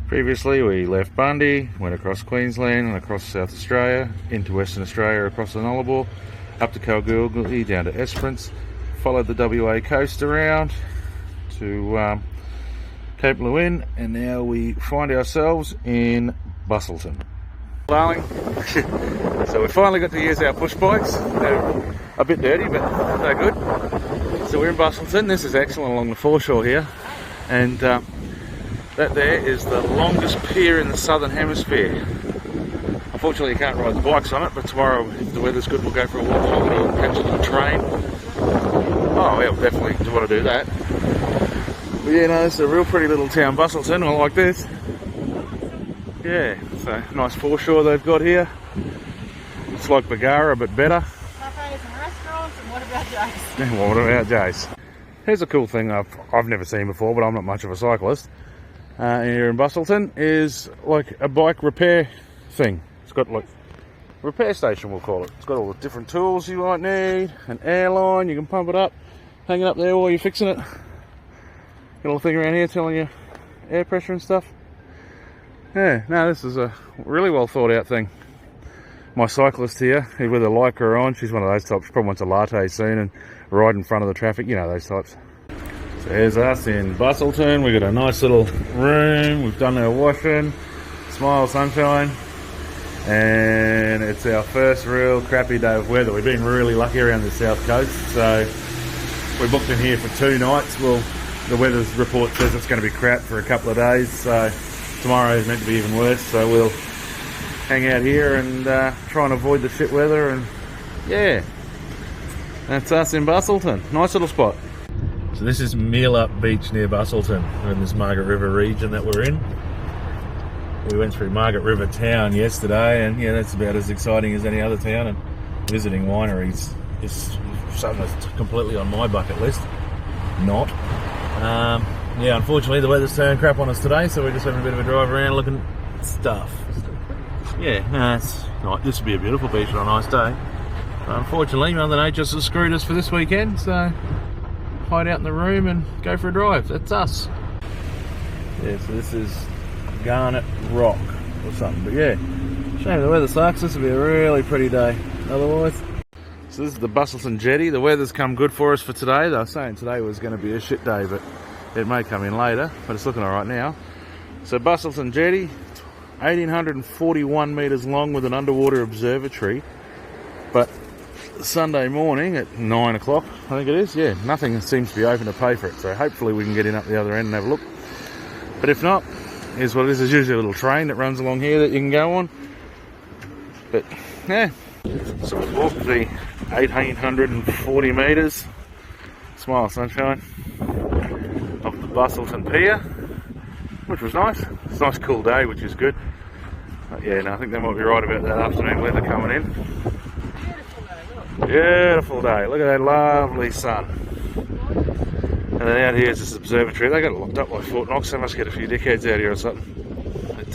Previously we left Bundy, went across Queensland and across South Australia, into Western Australia across the Nullarbor, up to Kalgoorlie, down to Esperance, followed the WA coast around to Cape Lewin, and now we find ourselves in Busselton. Darling, so we finally got to use our push bikes. They're a bit dirty, but they're good. So we're in Busselton. This is excellent along the foreshore here, and that there is the longest pier in the southern hemisphere. Unfortunately you can't ride the bikes on it, but tomorrow if the weather's good we'll go for a walk along it or catch a little train. Oh yeah, we'll definitely want to do that. But yeah, no, this is a real pretty little town, Busselton. I like this. Yeah, so nice foreshore they've got here. It's like Bagara but better. Cafes and restaurants, and what about Jay's? What about Jay's? Here's a cool thing I've never seen before, but I'm not much of a cyclist. Here in Busselton is like a bike repair thing. It's got like a repair station, we'll call it. It's got all the different tools you might need, an airline, you can pump it up, hang it up there while you're fixing it. Got a little thing around here telling you air pressure and stuff. Yeah, no, this is a really well thought out thing. My cyclist here, with a Lycra on, she's one of those types, she probably wants a latte soon and ride in front of the traffic, you know those types. So here's us in Busselton. We've got a nice little room, we've done our washing, smile sunshine, and it's our first real crappy day of weather. We've been really lucky around the south coast, so we booked in here for 2 nights. Well, the weather's report says it's going to be crap for a couple of days, so tomorrow is meant to be even worse, so we'll hang out here and try and avoid the shit weather, and yeah, that's us in Busselton. Nice little spot. So this is Meelup Beach near Busselton. We're in this Margaret River region that we're in. We went through Margaret River town yesterday, and yeah, that's about as exciting as any other town, and visiting wineries is something that's completely on my bucket list. Not. Yeah, unfortunately the weather's turned crap on us today, so we're just having a bit of a drive around looking at stuff. Yeah, no, it's nice. This would be a beautiful beach on a nice day. But unfortunately, Mother Nature's has screwed us for this weekend, so hide out in the room and go for a drive. That's us. Yeah, so this is Garnet Rock or something, but yeah, shame the weather sucks. This will be a really pretty day otherwise. So this is the Busselton jetty. The weather's come good for us for today. They were saying today was going to be a shit day, but it may come in later, but it's looking alright now. So Busselton jetty, 1,841 metres long with an underwater observatory, but Sunday morning at 9 o'clock, I think it is, yeah, nothing seems to be open to pay for it, so hopefully we can get in up the other end and have a look. But if not, here's what it is. There's usually a little train that runs along here that you can go on, but yeah. So we've walked the 1,840 metres, smile sunshine, off the Busselton Pier, which was nice. It's a nice cool day, which is good. But yeah, no, I think they might be right about that afternoon weather coming in. Beautiful day. Look at that lovely sun. And then out here is this observatory. They got it locked up like Fort Knox. They must get a few dickheads out here or something. But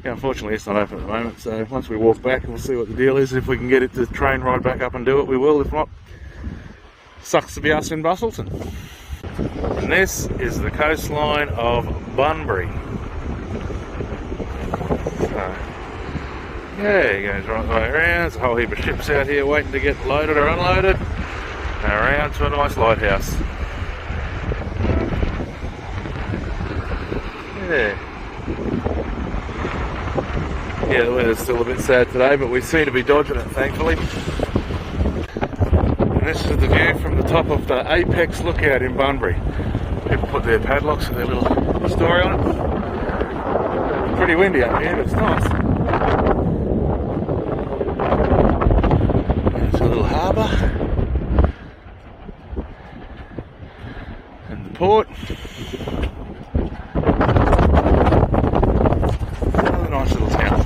yeah, unfortunately it's not open at the moment. So once we walk back, we'll see what the deal is. If we can get it to train ride back up and do it, we will. If not, sucks to be us in Busselton. And this is the coastline of Bunbury. So, yeah, it goes right the way around. There's a whole heap of ships out here waiting to get loaded or unloaded. And around to a nice lighthouse. Yeah. Yeah, the weather's still a bit sad today, but we seem to be dodging it, thankfully. And this is the view from the top of the Apex Lookout in Bunbury. People put their padlocks with their little story on it. It's pretty windy up here, but it's nice. There's a little harbour. And the port. Another nice little town.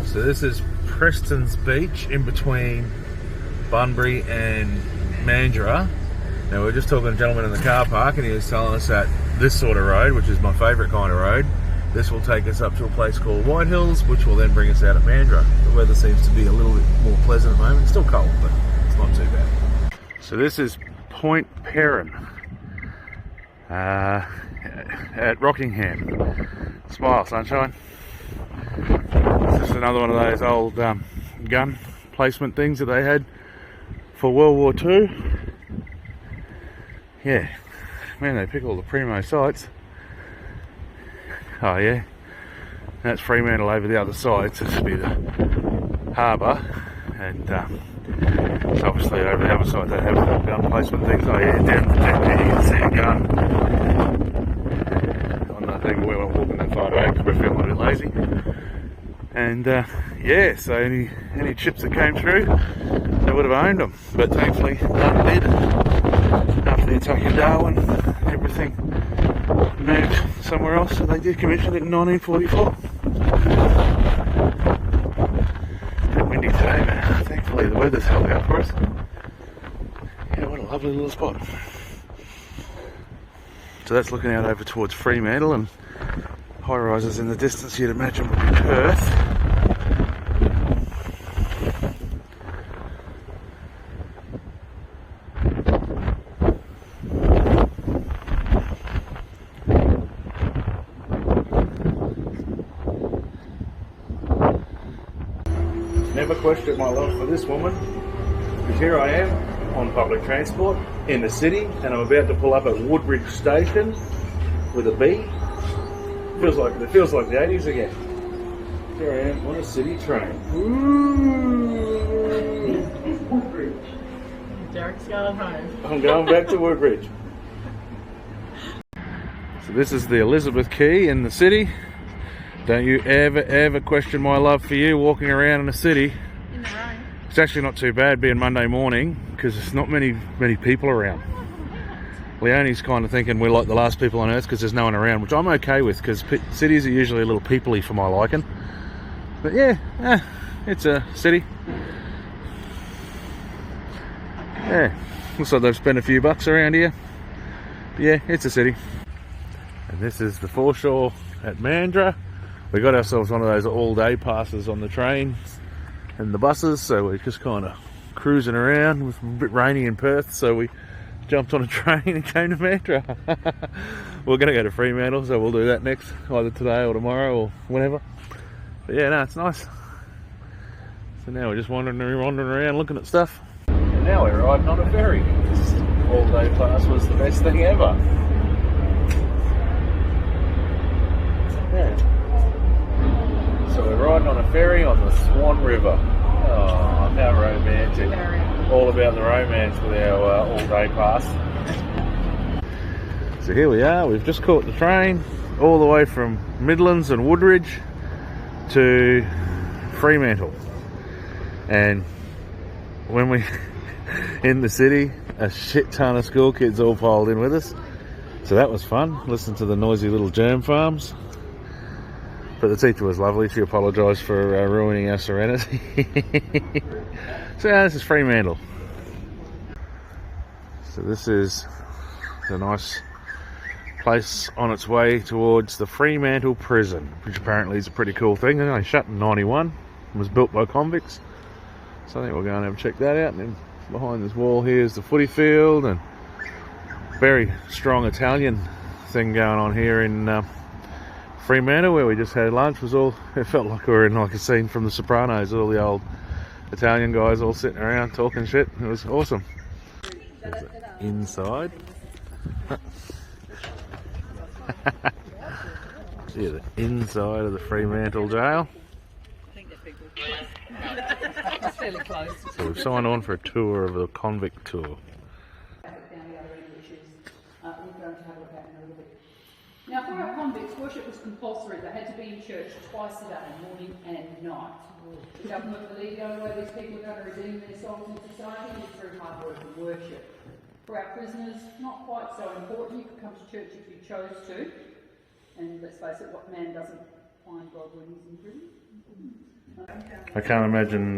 So this is Preston's Beach in between Bunbury and Mandurah. Now we were just talking to a gentleman in the car park, and he was telling us that this sort of road, which is my favourite kind of road, this will take us up to a place called White Hills, which will then bring us out at Mandurah. The weather seems to be a little bit more pleasant at the moment. It's still cold, but it's not too bad. So this is Point Perrin at Rockingham. Smile, sunshine. This is another one of those old gun placement things that they had for World War II. Yeah, man, they pick all the primo sites. Oh yeah, that's Fremantle over the other side, so this will be the harbour, and so obviously over the other side they have the gun placement things. Oh yeah, down the deck there you can see a gun on the thing. We were walking that far back because we're feeling a bit lazy. And yeah, so any chips that came through, they would have owned them, but thankfully none did. After the attack of Darwin, everything moved somewhere else, so they did commission it in 1944. A bit windy today, but thankfully the weather's held out for us. Yeah, what a lovely little spot. So that's looking out over towards Fremantle, and high rises in the distance you'd imagine would be Perth. Never questioned my love for this woman, because here I am on public transport in the city, and I'm about to pull up at Woodbridge Station with a B. Feels like the 80s again. Here I am on a city train. Woodbridge. Derek's going home. I'm going back to Woodbridge. So this is the Elizabeth Quay in the city. Don't you ever question my love for you walking around in the city. In the rain. It's actually not too bad being Monday morning because there's not many people around. Leonie's kind of thinking we're like the last people on earth because there's no one around, which I'm okay with because cities are usually a little peoply for my liking. But yeah, it's a city. Yeah, looks like they've spent a few bucks around here. But yeah, it's a city. And this is the foreshore at Mandurah. We got ourselves one of those all-day passes on the trains and the buses, so we're just kind of cruising around. It was a bit rainy in Perth, so we jumped on a train and came to Mandurah. We're going to go to Fremantle, so we'll do that next, either today or tomorrow or whenever. But yeah, no, it's nice. So now we're just wandering around looking at stuff. And now we're riding on a ferry. This all-day pass was the best thing ever. Yeah. So we're riding on a ferry on the Swan River. Oh, how romantic. All about the romance with our all-day pass. So here we are, we've just caught the train all the way from Midlands and Woodridge to Fremantle. And when we in the city, a shit ton of school kids all piled in with us. So that was fun, listen to the noisy little germ farms. But the teacher was lovely. She apologised for ruining our serenity. So yeah, this is Fremantle. So this is the nice place on its way towards the Fremantle prison, which apparently is a pretty cool thing. It only shut in 91. It was built by convicts. So I think we'll go and have a check that out. And then behind this wall here is the footy field, and very strong Italian thing going on here in Fremantle, where we just had lunch. It felt like we were in like a scene from The Sopranos, all the old Italian guys all sitting around talking shit. It was awesome. Inside. See the inside of the Fremantle jail. That's fairly close. So we've signed on for a tour of the convict tour. Now, for our convicts, worship was compulsory. They had to be in church twice a day, morning and night. The government believed the only way these people are going to redeem their souls in society is through hard work and worship. For our prisoners, not quite so important. You could come to church if you chose to. And let's face it, what man doesn't find God when he's in prison? I can't imagine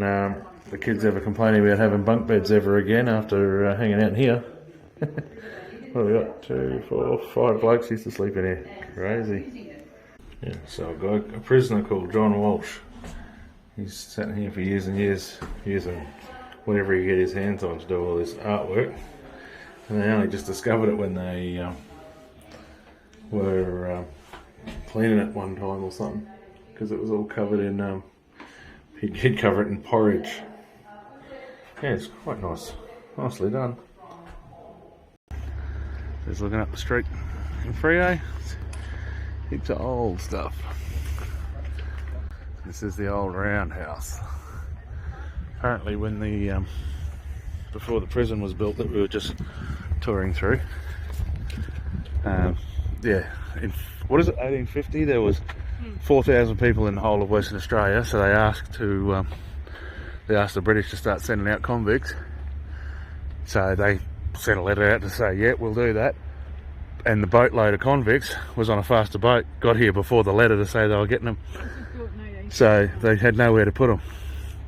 the kids ever complaining about having bunk beds ever again after hanging out in here. What have we got? 2, 4, 5 blokes used to sleep in here. Crazy. Yeah, so I've got a prisoner called John Walsh. He's sat here for years and years, using whatever he get his hands on to do all this artwork. And they only just discovered it when they were cleaning it one time or something, because it was all covered in, he'd cover it in porridge. Yeah, it's quite nice. Nicely done. Just looking up the street in Freo. Heaps of old stuff. This is the old roundhouse. Apparently when the, before the prison was built that we were just touring through, yeah, in, what is it, 1850, there was 4,000 people in the whole of Western Australia, so they asked the British to start sending out convicts. So they sent a letter out to say, yeah, we'll do that. And the boatload of convicts was on a faster boat, got here before the letter to say they were getting them. So they had nowhere to put them.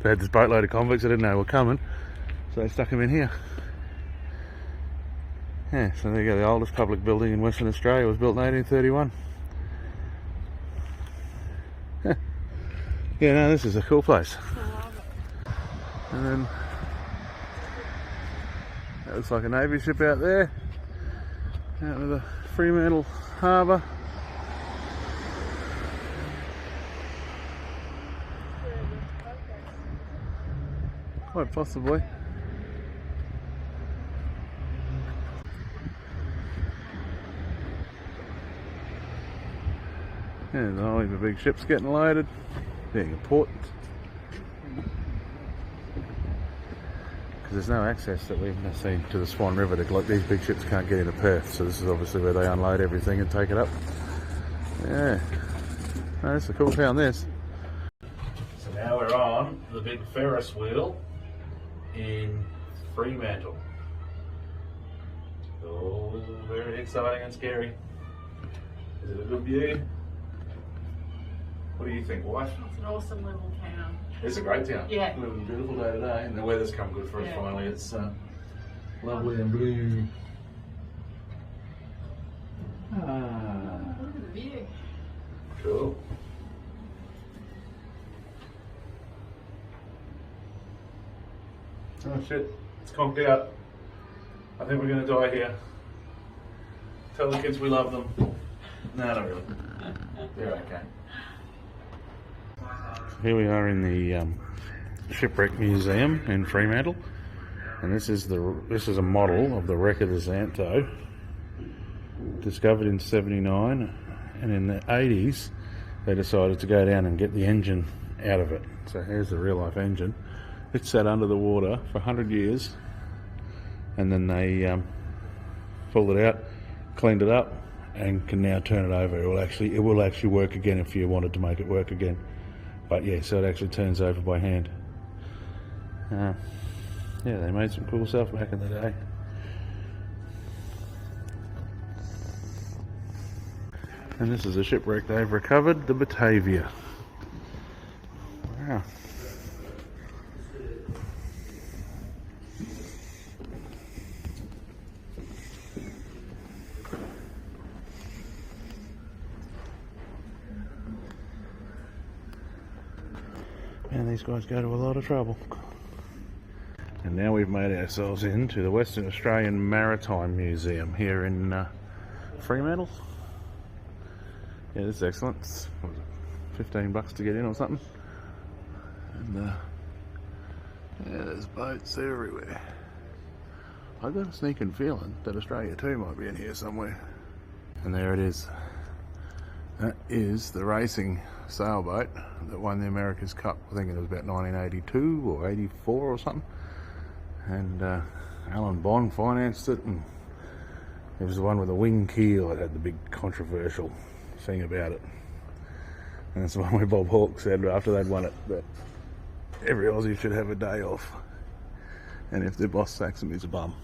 They had this boatload of convicts, they didn't know they were coming, so they stuck them in here. Yeah, so there you go, the oldest public building in Western Australia was built in 1831. Yeah, no, this is a cool place. And then that looks like a Navy ship out there, out of the Fremantle harbour. Quite possibly. Yeah, there's a whole heap of big ships getting loaded, being important. Because there's no access that we've seen to the Swan River. Like, these big ships can't get into Perth, so this is obviously where they unload everything and take it up. Yeah, no, it's a cool town, this. So now we're on the big Ferris wheel in Fremantle. Oh, very exciting and scary. Is it a good view? What do you think, wife? It's an awesome little town. It's a great town. Yeah. We're having a beautiful day today, and the weather's come good for us finally. It's lovely and blue. Look at the view. Cool. Oh shit, it's conked out. I think we're going to die here. Tell the kids we love them. No, not really. They're okay. Here we are in the Shipwreck Museum in Fremantle, and this is a model of the wreck of the Xantho, discovered in '79, and in the '80s they decided to go down and get the engine out of it. So here's the real life engine. It sat under the water for 100 years, and then they pulled it out, cleaned it up, and can now turn it over. It will actually work again if you wanted to make it work again. But yeah, so it actually turns over by hand. Yeah, they made some cool stuff back in the day. And this is a shipwreck they've recovered, the Batavia. Wow. And these guys go to a lot of trouble. And now we've made ourselves into the Western Australian Maritime Museum here in Fremantle. Yeah, this is excellent. It's, what was it, $15 to get in or something. And yeah, there's boats everywhere. I've got a sneaking feeling that Australia too might be in here somewhere. And there it is. That is the racing sailboat that won the America's Cup. I think it was about 1982 or 84 or something. And Alan Bond financed it, and it was the one with the wing keel that had the big controversial thing about it. And it's the one where Bob Hawke said after they'd won it that every Aussie should have a day off, and if their boss sacks them, he's a bum.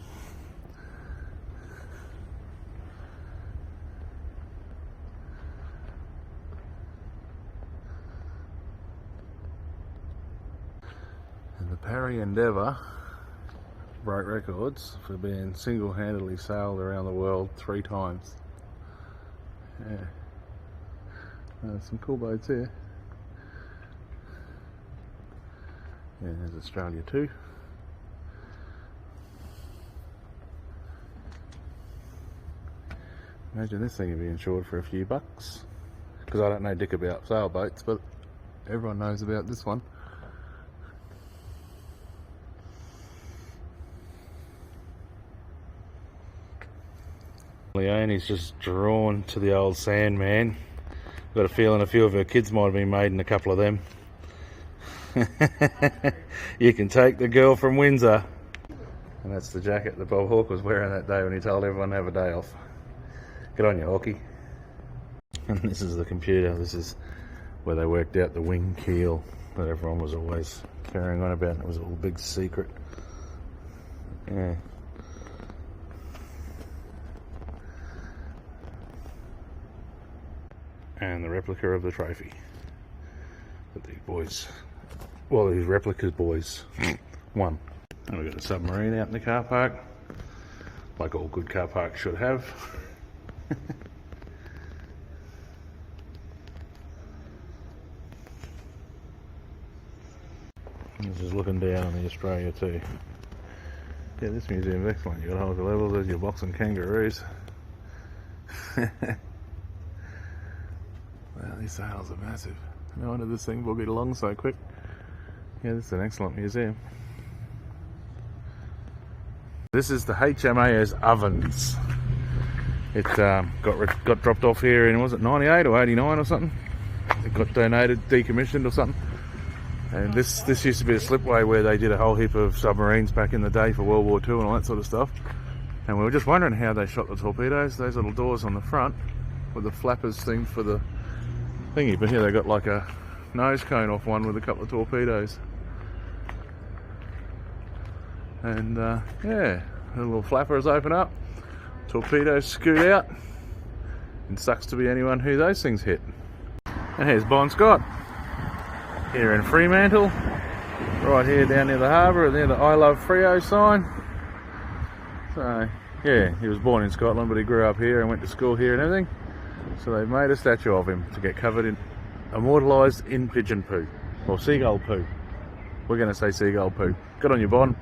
And the Parry Endeavour broke records for being single-handedly sailed around the world 3 times. Yeah. Some cool boats here. Yeah, there's Australia too. Imagine this thing would be insured for a few bucks. because I don't know dick about sailboats, but everyone knows about this one. Leonie's just drawn to the old Sandman. Got a feeling a few of her kids might have been made in a couple of them. You can take the girl from Windsor. And that's the jacket that Bob Hawke was wearing that day when he told everyone to have a day off. Good on you, Hawkie. And this is the computer. This is where they worked out the wing keel that everyone was always carrying on about. It was a little big secret. Yeah. And the replica of the trophy that these boys, well, these replicas boys won. And we've got a submarine out in the car park, like all good car parks should have. This is looking down on the Australia too. Yeah, this museum's excellent. You've got a whole levels, there's your boxing kangaroos. Wow, these sails are massive. No wonder this thing will get along so quick. Yeah, this is an excellent museum. This is the HMAS Ovens. It got dropped off here in, was it 98 or 89 or something? It got donated, decommissioned or something. And this used to be a slipway where they did a whole heap of submarines back in the day for World War II and all that sort of stuff. And we were just wondering how they shot the torpedoes. Those little doors on the front with the flappers thing for the thingy, but here they got like a nose cone off one with a couple of torpedoes. And yeah, the little flappers open up, torpedoes scoot out, and sucks to be anyone who those things hit. And here's Bon Scott, here in Fremantle, right here down near the harbour, near the I Love Freo sign. So yeah, he was born in Scotland, but he grew up here and went to school here and everything. So they've made a statue of him to get covered in, immortalised in pigeon poo, or seagull poo. We're going to say seagull poo. Good on you, Bon.